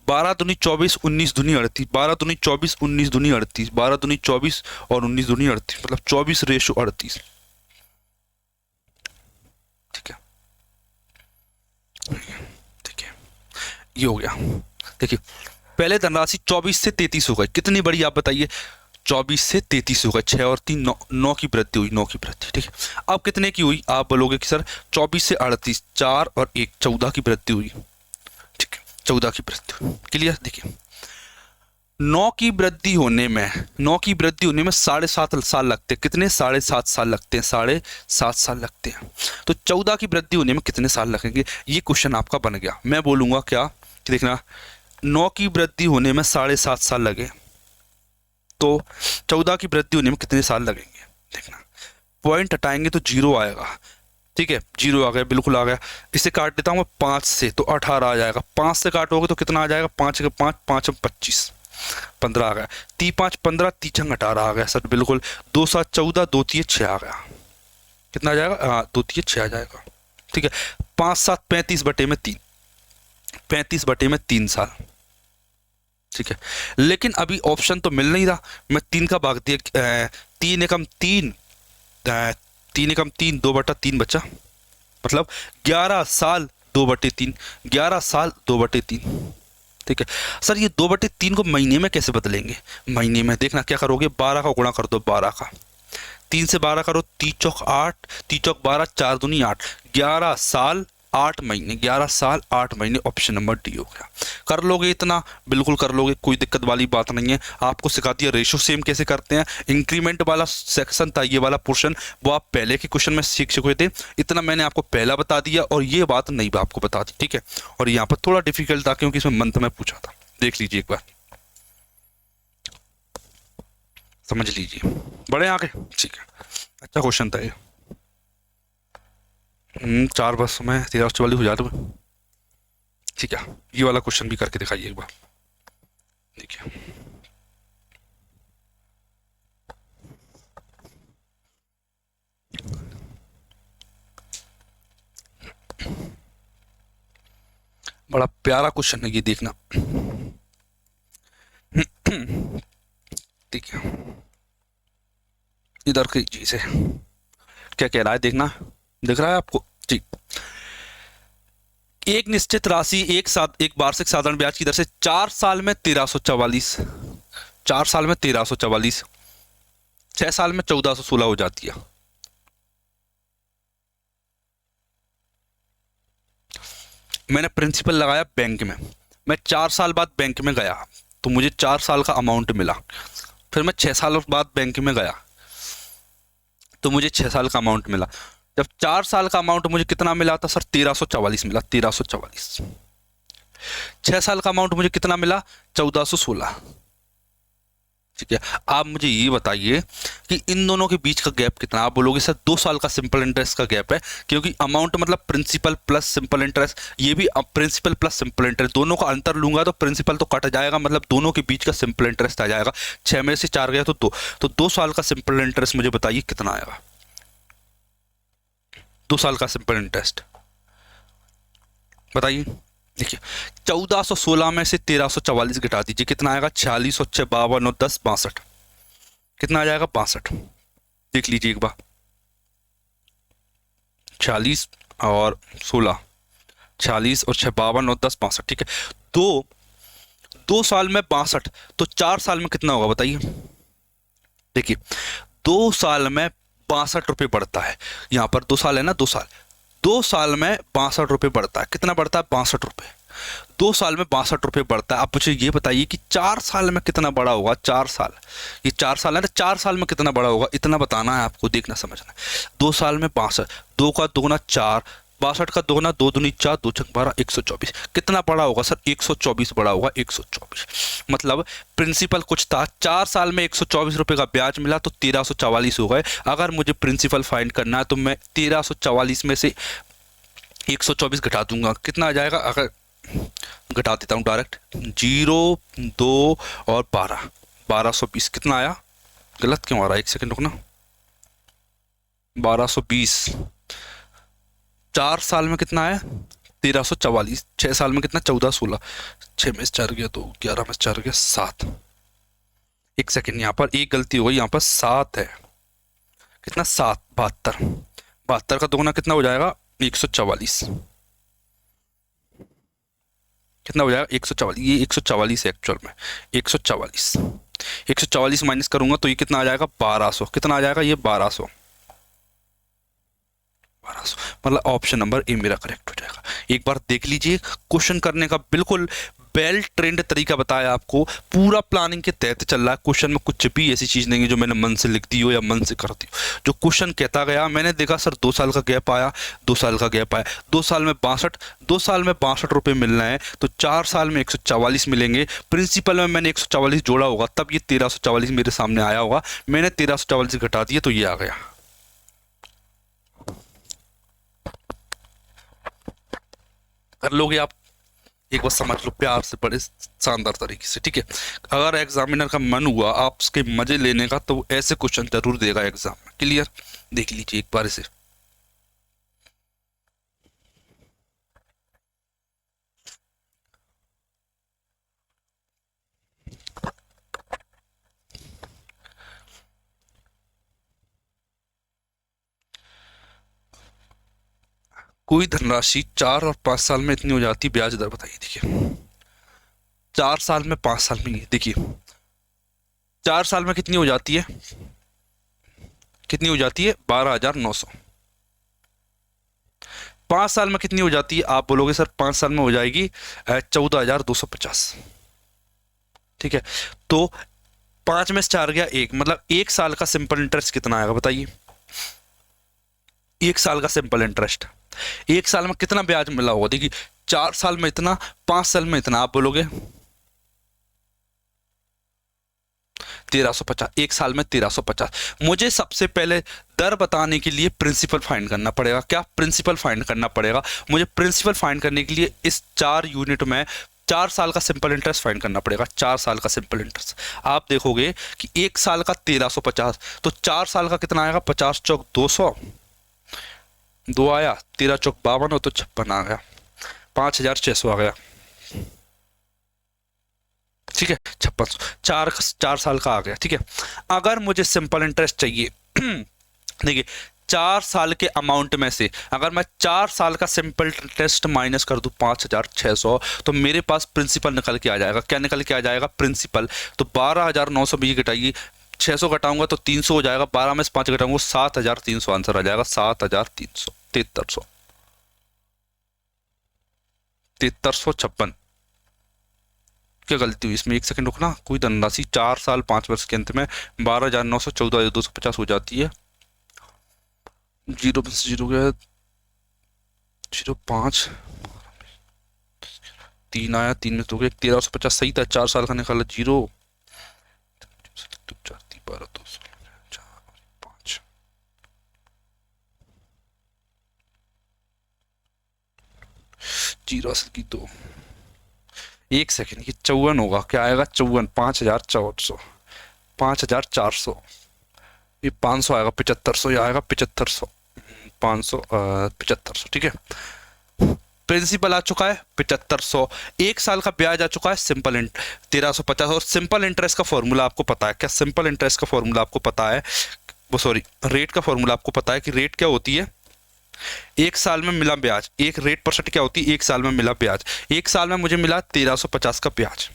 12 दूनी 24, 19 दूनी 38, 12 दूनी 24, 19 दूनी 38, 12 दूनी 24 और 19 दूनी 38, मतलब 24/38। ठीक है, ठीक है, ये हो गया। देखिए, पहले धनराशि 24 से 33 हो गई, कितनी बड़ी आप बताइए? 24 से 33 हो गए, 6 और 3 9, 9 की वृद्धि हुई, 9 की वृद्धि। ठीक है, अब कितने की हुई? आप बोलोगे कि सर 24 से 38, 4 और 1, 14 की वृद्धि हुई। ठीक है, 14 की वृद्धि हुई। क्लियर? देखिए, 9 की वृद्धि होने में 7.5 साल लगते हैं। कितने? 7.5 साल लगते हैं, 7.5 साल लगते हैं। तो 14 की वृद्धि होने में कितने साल लगेंगे? ये क्वेश्चन आपका बन गया। मैं बोलूंगा क्या कि देखना, 9 की वृद्धि होने में 7.5 साल लगे, तो 14 की वृद्धि होने में कितने साल लगेंगे? देखना, पॉइंट हटाएंगे तो 0 आएगा। ठीक है, 0 आ गया, बिल्कुल आ गया। इसे काट देता हूँ मैं 5 से, तो 18 आ जाएगा। 5 से काटोगे तो कितना आ जाएगा? 5 के 5, 5 25, 15 आ गया। 3 5 15, 3 6 18 आ गया। सर बिल्कुल, 2 7 14, 2 3 6 आ गया। कितना आ जाएगा? हाँ, 2 3 6 आ जाएगा। ठीक है, 5 7 35/3, 35/3 साल। ठीक है, लेकिन अभी ऑप्शन तो मिल नहीं रहा। मैं 3 का भाग दिया, 3 एकम 3, 3 एकम 3, 2/3 बचा, मतलब 11 साल 2/3, 11 साल 2/3। ठीक है, सर ये 2/3 को महीने में कैसे बदलेंगे? महीने में देखना क्या करोगे, 12 का गुणा कर दो, 12 का, 3 से 12 करो, 3 चौक 8, 3 चौक 12, 4 दूनी 8, 11 साल 8 महीने, 11 साल 8 महीने, ऑप्शन नंबर डी हो गया। कर लोगे इतना, बिल्कुल कर लोगे, कोई दिक्कत वाली बात नहीं है। आपको सिखा दिया रेशो सेम कैसे करते हैं। इंक्रीमेंट वाला सेक्शन था ये वाला पोर्शन, वो आप पहले के क्वेश्चन में सीख चुके थे, इतना मैंने आपको पहला बता दिया और ये बात नहीं आपको बता दी, ठीक है। और यहाँ पर थोड़ा डिफिकल्ट था क्योंकि इसमें मंथ में पूछा था, देख लीजिए एक बार, समझ लीजिए, बड़े आगे, ठीक है। अच्छा क्वेश्चन था ये। 4 बस में 1344 हो जाए, ठीक है। ये वाला क्वेश्चन भी करके दिखाइए एक बार, देखिए। बड़ा प्यारा क्वेश्चन है ये, देखना, ठीक है। इधर की चीज है, क्या कह रहा है देखना, दिख रहा है आपको, ठीक। एक निश्चित राशि एक वार्षिक साधारण ब्याज की दर से 4 साल में 1344, 4 साल में 1344, 6 साल में 1416 हो जाती है। मैंने प्रिंसिपल लगाया बैंक में, मैं 4 साल बाद बैंक में गया तो मुझे 4 साल का अमाउंट मिला। फिर मैं 6 साल बाद बैंक में गया तो मुझे 6 साल का अमाउंट मिला। जब 4 साल का अमाउंट मुझे कितना मिला था सर, 1344 मिला, 1344। 6 साल का अमाउंट मुझे कितना मिला, 1416, ठीक है। आप मुझे ये बताइए कि इन दोनों के बीच का गैप कितना। आप बोलोगे सर 2 साल का सिंपल इंटरेस्ट का गैप है, क्योंकि अमाउंट मतलब प्रिंसिपल प्लस सिंपल इंटरेस्ट, ये भी प्रिंसिपल प्लस सिंपल इंटरेस्ट, दोनों का अंतर लूंगा तो प्रिंसिपल तो कट जाएगा, मतलब दोनों के बीच का सिंपल इंटरेस्ट आ जाएगा। 6 में से 4 गया तो 2, तो 2 साल का सिंपल इंटरेस्ट मुझे बताइए कितना आएगा। 2 साल का सिंपल इंटरेस्ट बताइए। देखिए 1416 में से 1344 घटा दीजिए, कितना आएगा, 46 और 6 52 और 10 62, कितना आ जाएगा, 62। देख लीजिए एक बार, 46 और 16, 46 और 6 52 और 10 62, ठीक है। 2 साल में 62, तो 4 साल में कितना होगा बताइए। देखिए 2 साल में 62 रुपये बढ़ता है, यहाँ पर 2 साल है ना, 2 साल, 2 साल में 62 रुपये बढ़ता है, कितना बढ़ता है, 62 रुपये। 2 साल में 62 रुपये बढ़ता है। आप मुझे ये बताइए कि 4 साल में कितना बड़ा होगा, 4 साल, ये 4 साल है ना, 4 साल में कितना बड़ा होगा, इतना बताना है आपको, देखना समझना। 2 साल में 62, 2 का दोगुना 4, 62 का दोगुना 2 दूनी 4, 2 छक 12, 124, कितना बड़ा होगा सर, 124 बड़ा होगा, 124। मतलब प्रिंसिपल कुछ था, 4 साल में 124 रुपये का ब्याज मिला तो 1344 हो गए। अगर मुझे प्रिंसिपल फाइंड करना है तो मैं 1344 में से 124 घटा दूंगा, कितना आ जाएगा, अगर घटा देता हूँ डायरेक्ट, 0 2 और 12, 1220, कितना आया, गलत क्यों आ रहा है, एक सेकंड रुकना, 1220। 4 साल में कितना आया, 1344, 6 साल में कितना, 1416, 6 में 4 गया तो 11 में 4 गया 7। एक सेकंड, यहाँ पर एक गलती हो गई, यहाँ पर 7 है, कितना, 7 72, 72 का दोगुना कितना हो जाएगा, 144, कितना हो जाएगा, 144, ये 144 है एक्चुअल में, 144, 144 माइनस करूंगा तो ये कितना आ जाएगा, 1200, कितना आ जाएगा, ये 1200, 1200, मतलब ऑप्शन नंबर ए मेरा करेक्ट हो जाएगा। एक बार देख लीजिए, क्वेश्चन करने का बिल्कुल वेल ट्रेंड तरीका बताया आपको, पूरा प्लानिंग के तहत चल रहा है। क्वेश्चन में कुछ भी ऐसी चीज नहीं है जो मैंने मन से लिख दी हो या मन से कर दी हो, जो क्वेश्चन कहता गया। मैंने देखा सर 2 साल का गैप आया, 2 साल का गैप आया, 2 साल में 62, 2 साल में 62 रुपये मिलना है तो 4 साल में 144 मिलेंगे। प्रिंसिपल में मैंने 144 जोड़ा होगा तब ये 1344 मेरे सामने आया होगा, मैंने 1344 घटा दिया तो ये आ गया। कर लोगे आप, एक बार समझ लो प्यार से, बड़े शानदार तरीके से, ठीक है। अगर एग्जामिनर का मन हुआ आप उसके मजे लेने का तो ऐसे क्वेश्चन जरूर देगा एग्जाम में, क्लियर। देख लीजिए एक बार इसे, कोई धनराशि 4 और 5 साल में इतनी हो जाती, ब्याज दर बताइए। देखिए 4 साल में 5 साल में, देखिए 4 साल में कितनी हो जाती है, कितनी हो जाती है, 12,900। 5 साल में कितनी हो जाती है? आप बोलोगे सर 5 साल में हो जाएगी 14,250। ठीक है, तो 5 में से 4 गया 1, मतलब 1 साल का सिंपल इंटरेस्ट कितना आएगा बताइए? 1 साल का सिंपल इंटरेस्ट, 1 साल में कितना ब्याज मिला होगा? देखिए 4 साल में इतना, 5 साल में इतना, आप बोलोगे 1350, 1 साल में 1350। मुझे सबसे पहले दर बताने के लिए प्रिंसिपल फाइंड करना पड़ेगा। क्या? प्रिंसिपल फाइंड करना पड़ेगा। मुझे प्रिंसिपल फाइंड करने के लिए इस 4 यूनिट में 4 साल का सिंपल इंटरेस्ट फाइंड करना पड़ेगा। 4 साल का सिंपल इंटरेस्ट आप देखोगे कि 1 साल का 1350, तो 4 साल का कितना आएगा? 50 चौक 200, 2 आया, 13 चौक 52 हो तो 56 आ गया, 5,600 आ गया। ठीक है, 5600, 4 साल का आ गया। ठीक है, अगर मुझे सिंपल इंटरेस्ट चाहिए देखिए 4 साल के अमाउंट में से अगर मैं 4 साल का सिंपल इंटरेस्ट माइनस कर दूं 5,600, तो मेरे पास प्रिंसिपल निकल के आ जाएगा। क्या निकल के आ जाएगा? प्रिंसिपल। तो 12,920 घटाइए, 600 घटाऊंगा तो 300 हो जाएगा, 12 में से 5 घटाऊंगा 7,300 आंसर आ जाएगा। 7,300, 7300, 7356। क्या गलती हुई इसमें? 1 सेकंड रुकना। कोई धनराशि 4 साल 5 वर्ष के अंत में 12,900 14,250 हो जाती है। जीरो में से जीरो गया, 05, 3 आया, 3 में तो गया 1350 सही था। 4 साल का निकाला 0, 4 3 12 2 5 जीरो असल की 2। 1 सेकंड, ये 54 होगा। क्या आएगा? 54, 5,400, 5,400, ये 500 आएगा, 7,500, ये आएगा 7,500, 500 7,500। ठीक है, प्रिंसिपल आ चुका है 7,500, 1 साल का ब्याज आ चुका है सिंपल 1350। और सिंपल इंटरेस्ट का फॉर्मूला आपको पता है क्या? सिंपल इंटरेस्ट का फॉर्मूला आपको पता है, वो सॉरी रेट का फॉर्मूला आपको पता है कि रेट क्या होती है? 1 साल में मिला ब्याज, एक रेट परसेंट क्या होती है? 1 साल में मिला ब्याज। 1 साल में मुझे मिला 1350 का ब्याज।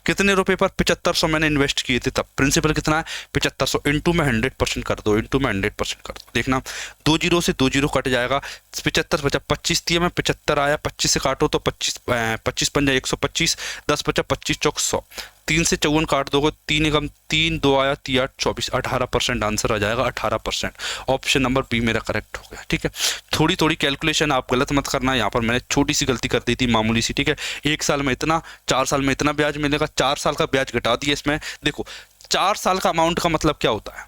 कितने रुपए पर? 7500 मैंने इन्वेस्ट किए थे तब। प्रिंसिपल कितना है? 7500, इंटू में 100% कर दो, इंटू में 100% कर दो। देखना 2 जीरो से 2 जीरो कट जाएगा, 75 बचा 25 दिया मैं, 75 आया, 25 से काटो तो 25 25 पंजा 125, 10 बचा 25 चौक 100, 3 से 54 काट दोगे, 3 एकम 3, 2 आया 3 8 24, 18% आंसर आ जाएगा। 18%, ऑप्शन नंबर बी मेरा करेक्ट हो गया। ठीक है, थोड़ी थोड़ी कैलकुलेशन आप गलत मत करना। यहाँ पर मैंने छोटी सी गलती कर दी थी, मामूली सी। ठीक है, 1 साल में इतना, 4 साल में इतना ब्याज मिलेगा, 4 साल का ब्याज घटा दिया इसमें। देखो 4 साल का अमाउंट का मतलब क्या होता है?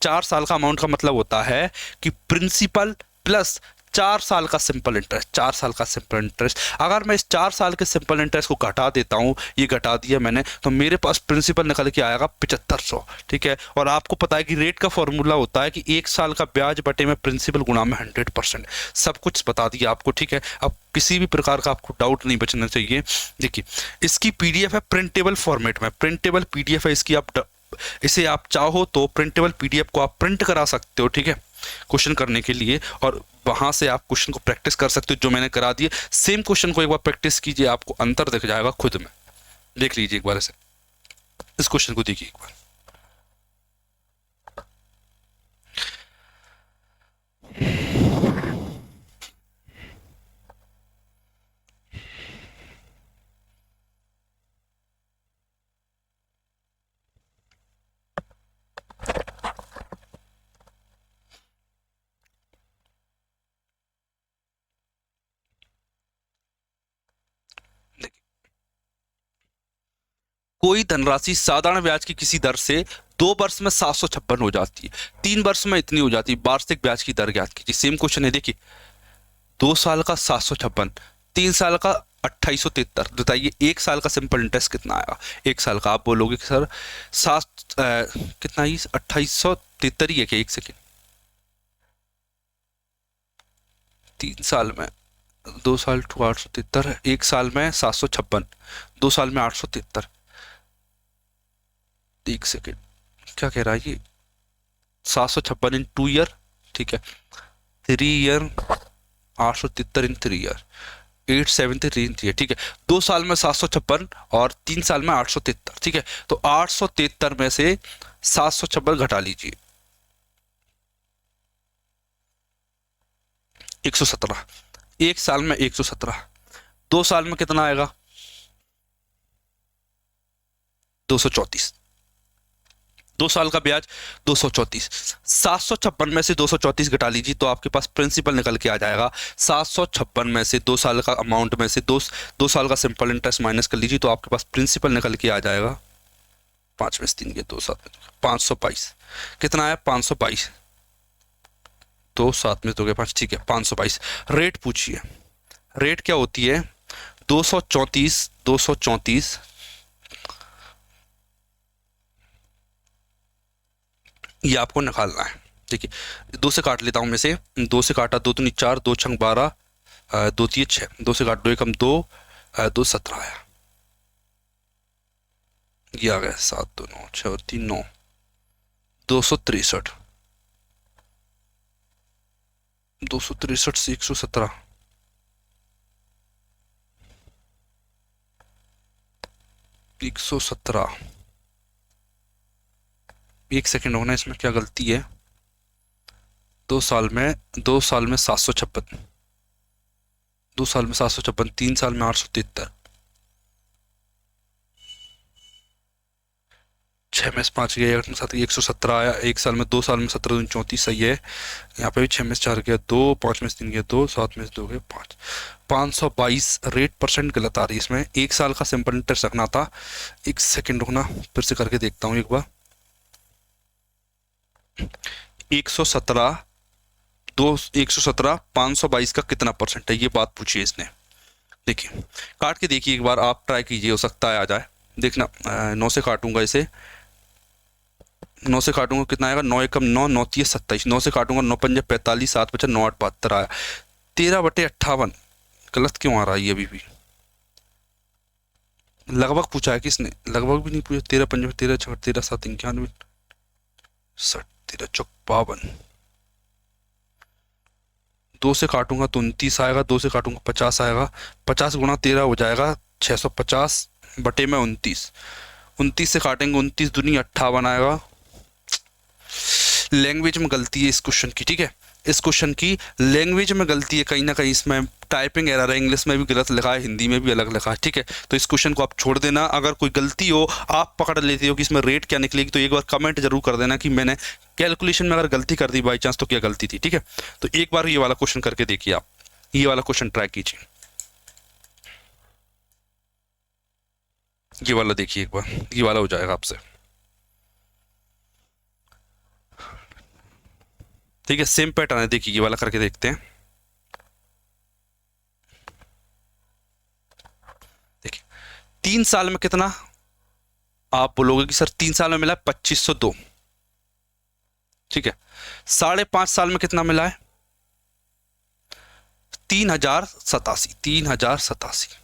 4 साल का अमाउंट का मतलब होता है कि प्रिंसिपल प्लस 4 साल का सिंपल इंटरेस्ट। 4 साल का सिंपल इंटरेस्ट, अगर मैं इस 4 साल के सिंपल इंटरेस्ट को घटा देता हूं, ये घटा दिया मैंने, तो मेरे पास प्रिंसिपल निकल के आएगा 7500। ठीक है, और आपको पता है कि रेट का फॉर्मूला होता है कि 1 साल का ब्याज बटे में प्रिंसिपल गुणा में 100%। सब कुछ बता दिया आपको। ठीक है, अब किसी भी प्रकार का आपको डाउट नहीं बचना चाहिए। देखिए इसकी पीडीएफ है प्रिंटेबल फॉर्मेट में, प्रिंटेबल पीडीएफ है इसकी। आप इसे आप चाहो तो प्रिंटेबल पीडीएफ को आप प्रिंट करा सकते हो। ठीक है, क्वेश्चन करने के लिए, और वहां से आप क्वेश्चन को प्रैक्टिस कर सकते हो जो मैंने करा दिए। सेम क्वेश्चन को एक बार प्रैक्टिस कीजिए, आपको अंतर दिख जाएगा खुद में। देख लीजिए एक बार ऐसे, इस क्वेश्चन को देखिए एक बार। कोई धनराशि साधारण ब्याज की किसी दर से 2 वर्ष में 756 हो जाती है, 3 वर्ष में इतनी हो जाती है। वार्षिक ब्याज की दर ज्ञात कीजिए। सेम क्वेश्चन है, देखिए 2 साल का 756, 3 साल का 2873। बताइए 1 साल का सिंपल इंटरेस्ट कितना आएगा? 1 साल का आप बोलोगे कि सर कितना ही 2873 ही है क्या? 1 सेकेंड, 3 साल में 2 साल टू 873, 1 साल में 756, 2 साल में 873। 1 सेकेंड, क्या कह रहा है ये? 756 इन 2 ईयर। ठीक है, 3 ईयर, 873 इन 3 ईयर, 873 इन 3 ईयर। ठीक है, 2 साल में 756 और 3 साल में 873। ठीक है, तो 873 में से 756 घटा लीजिए, 117। एक साल में 117, 2 साल में कितना आएगा? 234। 2 साल का ब्याज 234। 756 में से 234 घटा लीजिए तो आपके पास प्रिंसिपल निकल के आ जाएगा। 756 में से 2 साल का अमाउंट में से 2 साल का सिंपल इंटरेस्ट माइनस कर लीजिए तो आपके पास प्रिंसिपल निकल के आ जाएगा। 5 में से 3 गए 2 7 522। कितना है? 522। 2 7 में 2 गए 5, ठीक है 522। रेट पूछिए, रेट क्या होती है? 234 234 ये आपको निकालना है। देखिए 2 से काट लेता हूं मैं से, 2 से काटा 2 दूनी 4, 2 छंग 12, 2 3 6, 2 से काट 2 एकम 2, 2 17 आया। ये आ गया 7 2 9 6 और 3 9, 263। 263 से 117, 117। एक सेकेंड होना, इसमें क्या गलती है? 2 साल में 756, 2 साल में 756, 3 साल में 873, 6 में से 5 गया, 8 में 7 117 आया। एक साल में 2 साल में 17 दूनी 34 सही है। यहाँ पे भी 6 में से 4 गया 2, 5 में से 3 गया 2, 7 में से 2 गया 5। 522 रेट परसेंट गलत आ रही है इसमें। एक साल का सिंपल इंटरेस्ट रखना था। एक सेकेंड रुकना, फिर से करके देखता हूँ एक बार। 117 117 522 का कितना परसेंट है, ये बात पूछी है इसने। देखिए काट के देखिए एक बार, आप ट्राई कीजिए, हो सकता है आ जाए। देखना 9 से काटूंगा इसे, 9 से काटूंगा कितना आएगा? 9 एकम 9, 9 3 27, 9 से काटूंगा 9 पंजे 45, 7 बचा 9 8 72 आया। 13/58 गलत क्यों आ रहा है ये अभी भी? लगभग पूछा है किसने? लगभग भी नहीं पूछा। 13 पंजे 13 6 13 7 91 60, 13 चौक 52। 2 से काटूंगा तो 29 आएगा, 2 से काटूंगा 50 आएगा। 50 गुणा 13 हो जाएगा 650 बटे में 29। 29 से काटेंगे 29 दूनी 58 आएगा। लैंग्वेज में गलती है इस क्वेश्चन की, ठीक है, इस क्वेश्चन की लैंग्वेज में गलती है कहीं ना कहीं। इसमें टाइपिंग एरर है, इंग्लिश में भी गलत लिखा है, हिंदी में भी अलग लिखा है, ठीक है। तो इस क्वेश्चन को आप छोड़ देना। अगर कोई गलती हो, आप पकड़ लेते हो कि इसमें रेट क्या निकलेगी, तो एक बार कमेंट जरूर कर देना कि मैंने कैलकुलेशन में अगर गलती कर दी बाई चांस तो क्या गलती थी, ठीक है। तो एक बार ये वाला क्वेश्चन करके देखिए, आप ये वाला क्वेश्चन ट्राई कीजिए। ये वाला देखिए एक बार, ये वाला हो जाएगा आपसे, ठीक है। सेम पैटर्न है, देखिए ये वाला करके देखते हैं। देखिए 3 साल में कितना, आप बोलोगे कि सर 3 साल में मिला 2502, ठीक है। 5.5 साल में कितना मिला है? 3087, 3087।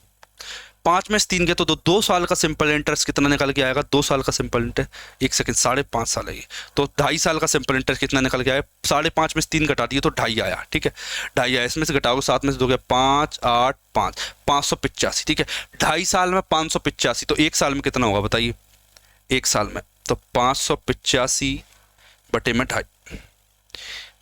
5 में से 3 गए तो 2 साल का सिंपल इंटरेस्ट कितना निकल के आएगा? 2 साल का सिंपल इंटरेस्ट, एक सेकंड, 5.5 साल है ये, तो 2.5 साल का सिंपल इंटरेस्ट कितना निकल के आया? 5.5 में से 3 घटा दिए तो 2.5 आया, ठीक है। 2.5 आया, इसमें से घटाओगे 7 में से 2 गया 5 8 5, 585, ठीक है। 2.5 साल में 585, तो एक साल में कितना होगा बताइए? एक साल में तो 585 बटे में 2.5,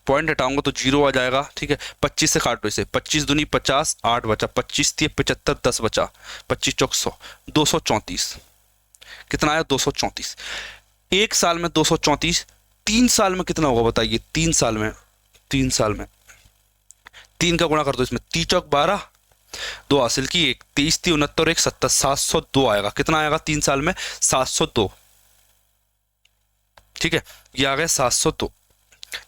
पॉइंट हटाऊंगा तो 0 आ जाएगा, ठीक है। 25 से काटो इसे, 25 दूनी 50, 8 बचा, 25 3 75, 10 बचा, 25 चौक 100, 234। कितना आया? 234। एक साल में 234, 3 साल में कितना होगा बताइए? 3 साल में 3 का गुणा कर दो इसमें, 3 चौक 12, 2 हासिल की 1, 23 3 69 1 70, 702 आएगा। कितना आएगा 3 साल में? 702, ठीक है। ये आ गया 702,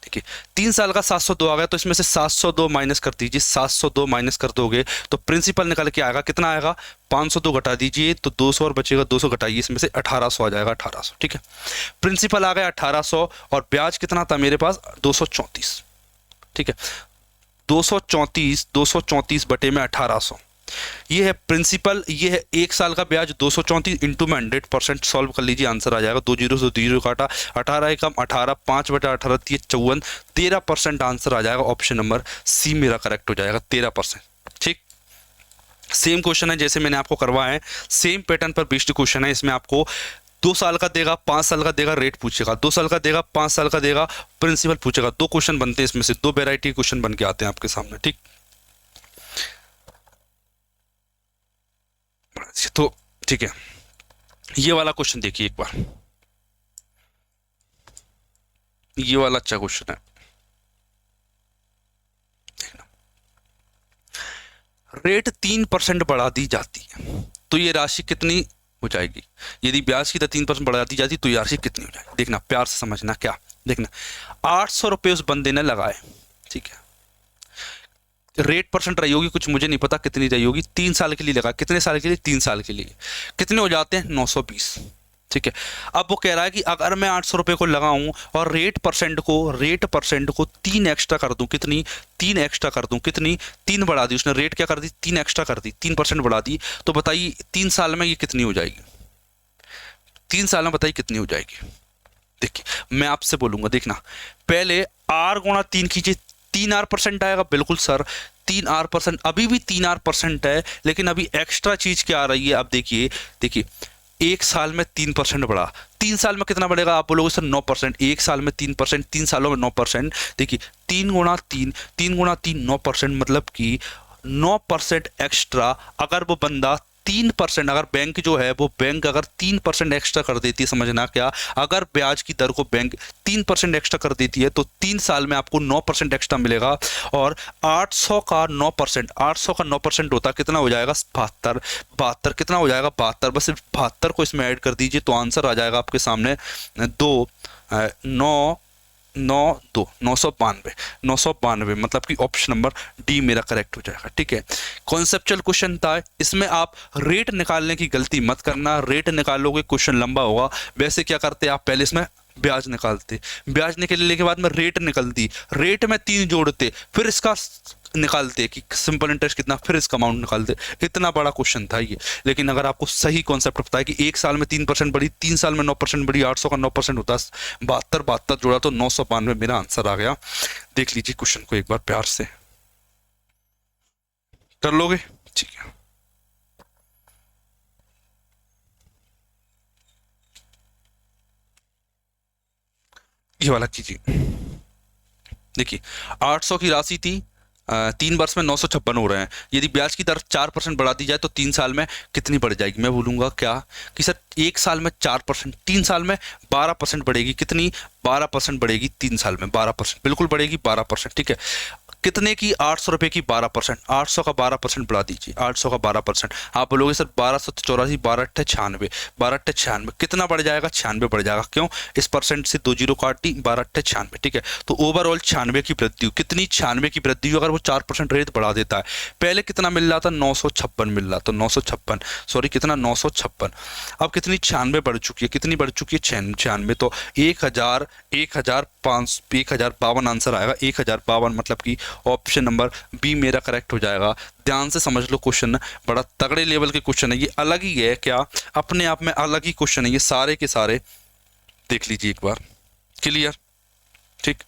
ठीक है। 3 साल का 702 आ गया, तो इसमें से 702 माइनस कर दीजिए। 702 माइनस कर दोगे तो प्रिंसिपल निकल के आएगा, कितना आएगा? 502 घटा दीजिए तो 200 और बचेगा, 200 घटाइए इसमें से 1800 आ जाएगा, 1800, ठीक है। प्रिंसिपल आ गया 1800 और ब्याज कितना था मेरे पास? 234, ठीक है। 234 बटे में 1800, ये है प्रिंसिपल, ये है एक साल का ब्याज। 234 इंटू में 100% सॉल्व कर लीजिए, आंसर आ जाएगा। 2 जीरो से 2 जीरो काटा, 18 एकम 18, 5 बटा 18 54, 13% आंसर आ जाएगा। ऑप्शन नंबर सी मेरा करेक्ट हो जाएगा, 13%, ठीक। सेम क्वेश्चन है जैसे मैंने आपको करवाया है, सेम पैटर्न पर बेस्ड क्वेश्चन है। इसमें आपको 2 साल का देगा, 5 साल का देगा, रेट पूछेगा, 2 साल का देगा, 5 साल का देगा, प्रिंसिपल पूछेगा। 2 क्वेश्चन बनते हैं इसमें से, 2 वेराइटी क्वेश्चन बन के आते हैं आपके सामने, ठीक। तो ठीक है, ये वाला क्वेश्चन देखिए एक बार, ये वाला अच्छा क्वेश्चन है। रेट 3% बढ़ा दी जाती है तो ये राशि कितनी हो जाएगी? यदि ब्याज की दर 3% बढ़ा दी जाती तो ये राशि कितनी हो जाएगी? देखना, प्यार से समझना। क्या देखना, 800 रुपये उस बंदे ने लगाए, ठीक है, रेट परसेंट रही होगी, कुछ मुझे नहीं पता कितनी रही होगी, 3 साल के लिए लगा। कितने साल के लिए? 3 साल के लिए। कितने हो जाते हैं? 920, ठीक है। अब वो कह रहा है कि अगर मैं 800 रुपये को लगाऊं और रेट परसेंट को 3 एक्स्ट्रा कर दूं, कितनी? 3 एक्स्ट्रा कर दूं, कितनी? 3 बढ़ा दी उसने, रेट क्या कर दी? 3 एक्स्ट्रा कर दी, 3% बढ़ा दी। तो बताइए 3 साल में ये कितनी हो जाएगी? 3 साल में बताइए कितनी हो जाएगी? देखिए मैं आपसे बोलूंगा, देखना, पहले R गुणा 3 कीजिए, 3R% आएगा। बिल्कुल सर, 3R%, अभी भी 3R% है, लेकिन अभी एक्स्ट्रा चीज क्या आ रही है? अब देखिए, देखिए 1 साल में 3% बढ़ा, 3 साल में कितना बढ़ेगा? आप बोलोगे सर 9%। 1 साल में 3%, 3 सालों में 9%। देखिए 3 गुणा 3, 3 गुणा 3 9%, मतलब कि 9% एक्स्ट्रा। अगर वो बंदा 3%, अगर बैंक जो है वो बैंक अगर 3% एक्स्ट्रा कर देती है, समझना क्या, अगर ब्याज की दर को बैंक 3% एक्स्ट्रा कर देती है तो 3 साल में आपको 9% एक्स्ट्रा मिलेगा। और 800 का 9%, 800 का 9% होता कितना हो जाएगा? 72। 72 कितना हो जाएगा? 72। बस 72 को इसमें ऐड कर दीजिए तो आंसर आ जाएगा आपके सामने 992, मतलब कि ऑप्शन नंबर डी मेरा करेक्ट हो जाएगा, ठीक है। कॉन्सेप्चुअल क्वेश्चन था, इसमें आप रेट निकालने की गलती मत करना। रेट निकालोगे क्वेश्चन लंबा होगा। वैसे क्या करते आप, पहले इसमें ब्याज निकालते, ब्याज निकालने के बाद में रेट निकलती, रेट में 3 जोड़ते, फिर इसका निकालते कि सिंपल इंटरेस्ट कितना, फिर इसका अमाउंट निकालते। इतना बड़ा क्वेश्चन था ये। लेकिन अगर आपको सही कॉन्सेप्ट पता है कि 1 साल में 3% बढ़ी, 3 साल में 9% बढ़ी, 800 का 9% होता, 72 जोड़ा तो 992 मेरा आंसर आ गया। देख लीजिए क्वेश्चन को एक बार प्यार से, कर लोगे? ठीक है, ये वाला कीजिए। देखिए 800 की राशि थी, 3 वर्ष में 956 हो रहे हैं। यदि ब्याज की दर 4% बढ़ा दी जाए तो 3 साल में कितनी बढ़ जाएगी? मैं बोलूंगा क्या कि सर 1 साल में 4%, 3 साल में 12% बढ़ेगी। कितनी? 12% बढ़ेगी 3 साल में, 12%, बिल्कुल बढ़ेगी 12%, ठीक है। कितने की? 800 रुपये की 12%, 800 का 12% बढ़ा दीजिए, 800 का 12%। आप बोलोगे सर 1284, 12×8 = 12×8 कितना बढ़ जाएगा? 96 बढ़ जाएगा। क्यों? इस परसेंट से 2 जीरो काट दी, 12×8 ठीक है। तो ओवरऑल 96 की वृद्धि हुई। कितनी? 96 की वृद्धि हुई। अगर वो 4% रेट बढ़ा देता है, पहले कितना मिल रहा था? 956 मिल रहा, तो 956, सॉरी कितना? 956। अब कितनी? 96 बढ़ चुकी है। कितनी बढ़ चुकी है? 96। तो 1052 आंसर आएगा, 1052, मतलब कि ऑप्शन नंबर बी मेरा करेक्ट हो जाएगा। ध्यान से समझ लो, क्वेश्चन बड़ा तगड़े लेवल के क्वेश्चन है ये, अलग ही है, क्या अपने आप में अलग ही क्वेश्चन है ये, सारे के सारे देख लीजिए एक बार। क्लियर? ठीक।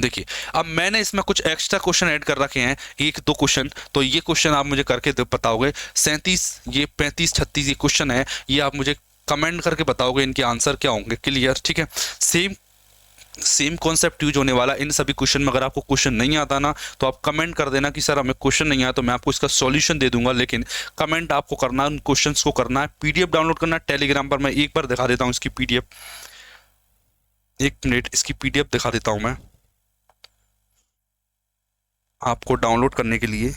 देखिए अब मैंने इसमें कुछ एक्स्ट्रा क्वेश्चन ऐड कर रखे हैं, 1-2 क्वेश्चन। तो ये क्वेश्चन आप मुझे करके बताओगे। 37, ये 35, 36 ये क्वेश्चन है, ये आप मुझे कमेंट करके बताओगे इनके आंसर क्या होंगे। क्लियर? ठीक है। सेम कॉन्सेप्ट यूज होने वाला इन सभी क्वेश्चन में। अगर आपको क्वेश्चन नहीं आता ना तो आप कमेंट कर देना कि सर हमें क्वेश्चन नहीं आया, तो मैं आपको इसका सॉल्यूशन दे दूंगा। लेकिन कमेंट आपको करना है, उन क्वेश्चंस को करना है। पीडीएफ डाउनलोड करना है टेलीग्राम पर। मैं एक बार दिखा देता हूँ इसकी पीडीएफ, 1 मिनट, इसकी पीडीएफ दिखा देता हूँ मैं आपको डाउनलोड करने के लिए।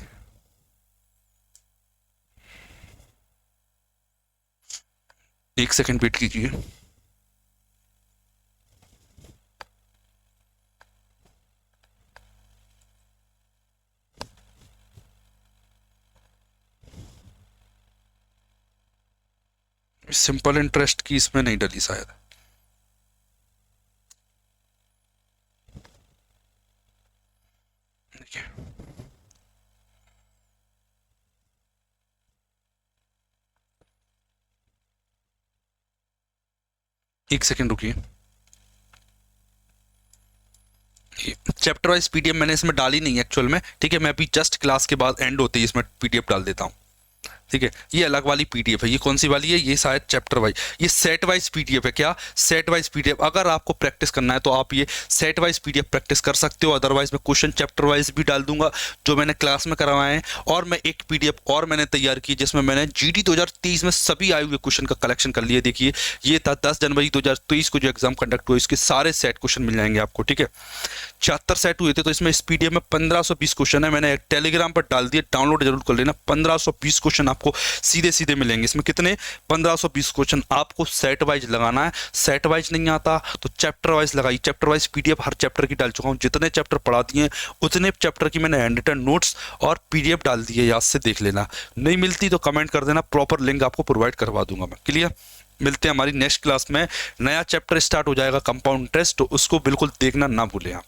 एक सेकंड वेट कीजिए। सिंपल इंटरेस्ट की इसमें नहीं डली शायद। देखिए एक सेकंड रुकिए। चैप्टर वाइज पीडीएफ मैंने इसमें डाली नहीं एक्चुअल में, ठीक है। मैं अभी जस्ट क्लास के बाद एंड होते ही इसमें पीडीएफ डाल देता हूँ। ठीक है, ये अलग वाली पीडीएफ है। ये कौन सी वाली है? ये शायद चैप्टर वाइज, ये सेट वाइज पीडीएफ है। क्या? Set wise PDF. अगर आपको प्रैक्टिस करना है तो आप ये सेट वाइज पीडीएफ प्रैक्टिस कर सकते हो, अदरवाइज मैं क्वेश्चन चैप्टर वाइज भी डाल दूंगा जो मैंने क्लास में करवाए हैं। और मैं एक पीडीएफ और मैंने तैयार की जिसमें मैंने जीडी 2023 में सभी आए हुए क्वेश्चन का कलेक्शन कर लिया। देखिए, ये था 10 जनवरी 2023 को जो एग्जाम कंडक्ट हुआ, इसके सारे सेट क्वेश्चन मिल जाएंगे आपको। ठीक है, 74 सेट हुए थे, तो इसमें इस पीडीएफ में 1520 क्वेश्चन है। मैंने टेलीग्राम पर डाल दिए, डाउनलोड जरूर कर लेना। 1520 क्वेश्चन आपको सीधे सीधे मिलेंगे। इसमें कितने? 1520 क्वेश्चन आपको सेट वाइज लगाना है। सेट वाइज नहीं आता तो चैप्टर वाइज लगाइए। चैप्टर वाइज पीडीएफ हर चैप्टर की डाल चुका हूं, जितने चैप्टर पढ़ा दिए उतने चैप्टर की मैंने हैंड रिटन नोट्स और पीडीएफ डाल दी है, याद से देख लेना। नहीं मिलती तो कमेंट कर देना, प्रॉपर लिंक आपको प्रोवाइड करवा दूंगा मैं। क्लियर? मिलते हैं हमारी नेक्स्ट क्लास में। नया चैप्टर स्टार्ट हो जाएगा कंपाउंड इंटरेस्ट, तो उसको बिल्कुल देखना ना भूलें आप।